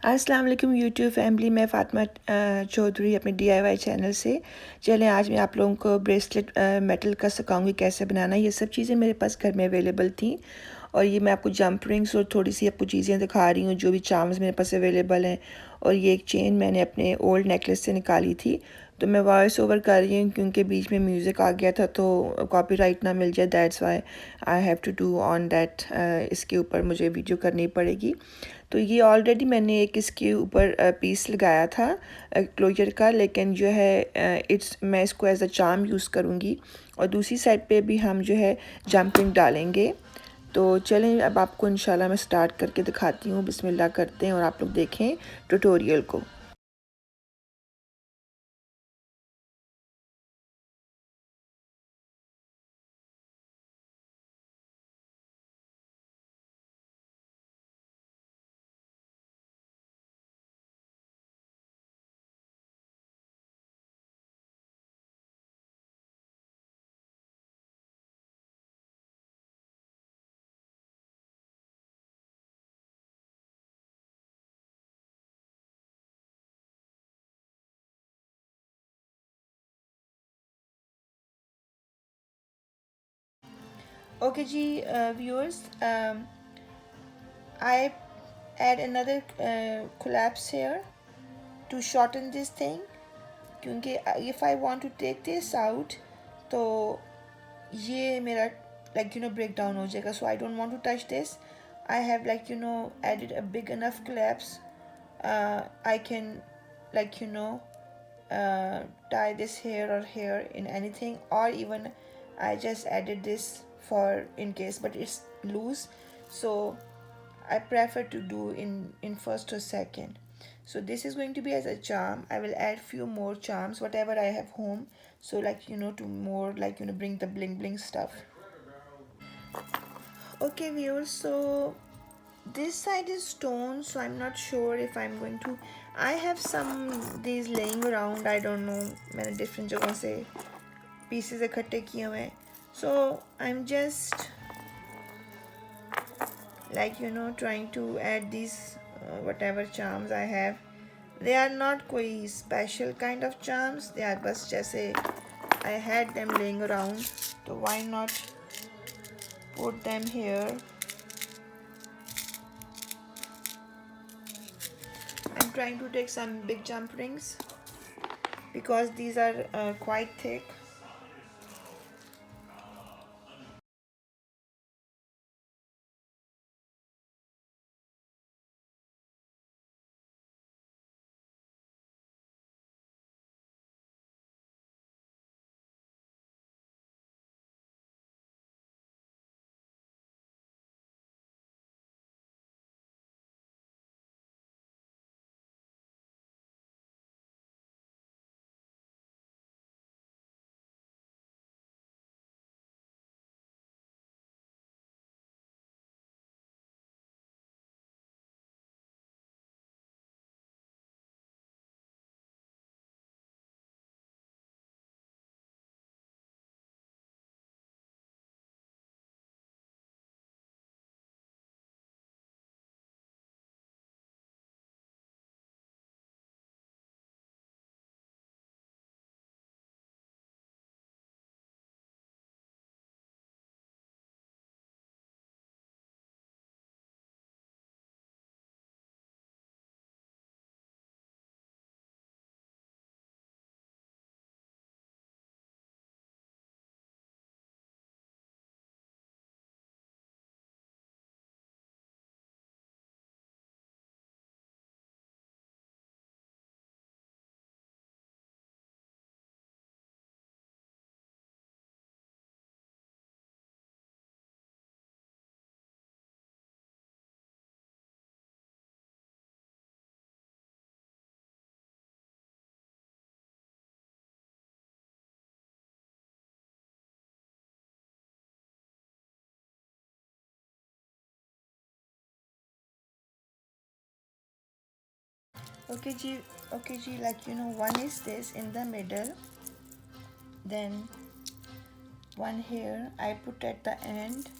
अस्सलाम वालेकुम YouTube family. मैं फ़ातिमा चौधरी अपने DIY चैनल से। चलें आज मैं आप लोगों को ब्रेसलेट मेटल का सिखाऊंगी कैसे बनाना। ये सब चीज़ें मेरे पास घर में अवेलेबल थी और ये मैं आपको जंप रिंग्स और थोड़ी सी आपको चीज़ें दिखा रही हूँ जो भी चार्म्स मेरे पास अवेलेबल हैं। और ये एक चेन मैंने अपने ओल्ड नेकलेस से निकाली थी। तो मैं वॉइस ओवर कर रही हूँ क्योंकि बीच में म्यूज़िक आ गया था तो कॉपीराइट ना मिल जाए, that's why I have to do on that. इसके ऊपर मुझे वीडियो करनी पड़ेगी। तो ये ऑलरेडी मैंने एक इसके ऊपर पीस लगाया था क्लोजर का, लेकिन जो है इट्स मैं इसको एज अ चार्म यूज़ करूँगी। और दूसरी साइड पे भी हम जो है जंपिंग डालेंगे। तो चलें अब आपको इंशाल्लाह मैं स्टार्ट करके दिखाती हूँ। बिस्मिल्लाह करते हैं और आप लोग देखें ट्यूटोरियल को। Okay ji viewers, I add another collapse here to shorten this thing, क्योंकि if I want to take this out तो ये मेरा break down हो जाएगा. So I don't want to touch this. I have added a big enough collapse. I can like you know tie this here or here in anything, or even I just added this for in case, but it's loose, so I prefer to do in first or second. So this is going to be as a charm. I will add few more charms whatever I have home, so to more bring the bling bling stuff. Okay viewers, so this side is stone, so I'm not sure if I'm going to. I have some these laying around, I don't know, मैंने different जगहों से pieces इकट्ठे किए हुए हैं. So I'm just trying to add these whatever charms I have. They are not कोई special kind of charms, they are बस जैसे I had them laying around, so why not put them here. I'm trying to take some big jump rings because these are quite thick. Okay G, okay G, one is this in the middle, then one here I put at the end.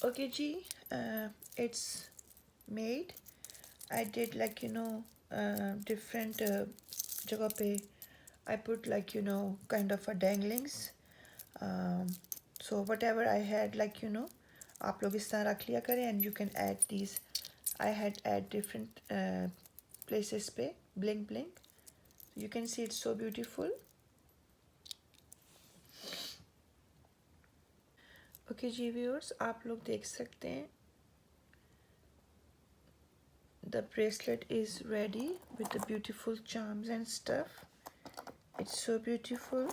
Okay ji, it's made. I did like different जगह पे I put like kind of a danglings. um, so whatever I had आप लोग इस तरह रख लिया करें, and you can add these. I had add different places पे bling bling. You can see it's so beautiful. Okay ji viewers, आप लोग देख सकते हैं the bracelet is ready with the beautiful charms and stuff. It's so beautiful.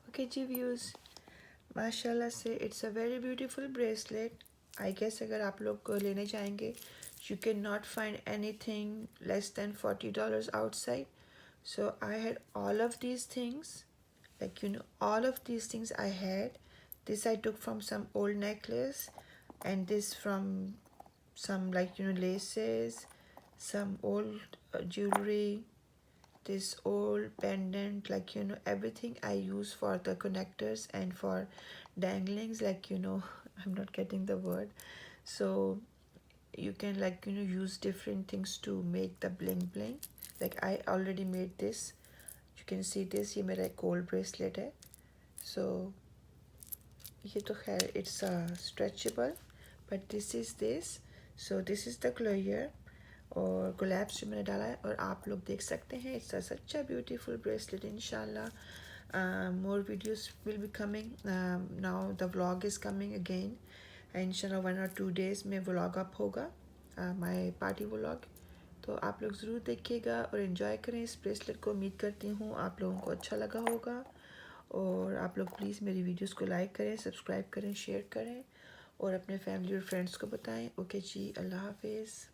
Okay ji views, माशाल्लाह से it's a very beautiful bracelet. I guess अगर आप लोग लेने जाएंगे, you can not find anything less than $40 outside. So I had all of these things, all of these things I had. This I took from some old necklace, and this from some laces, some old jewelry, this old pendant, everything I use for the connectors and for danglings, I'm not getting the word. So you can use different things to make the bling bling. Like I already made this. You can see this, ये मेरा एक gold bracelet है. So ये तो खैर it's stretchable, but this is this. So this is the closure और गुलाब्स जो मैंने डाला है, और आप लोग देख सकते हैं it's such a beautiful bracelet. इंशाल्लाह more videos will be coming. Now the vlog is coming again. इंशाल्लाह 1 or 2 days में vlog up होगा, my party vlog. तो आप लोग ज़रूर देखिएगा और इन्जॉय करें इस ब्रेसलेट को. उम्मीद करती हूँ आप लोगों को अच्छा लगा होगा, और आप लोग प्लीज़ मेरी वीडियोस को लाइक करें, सब्सक्राइब करें, शेयर करें, और अपने फैमिली और फ्रेंड्स को बताएं. ओके जी, अल्लाह हाफिज़.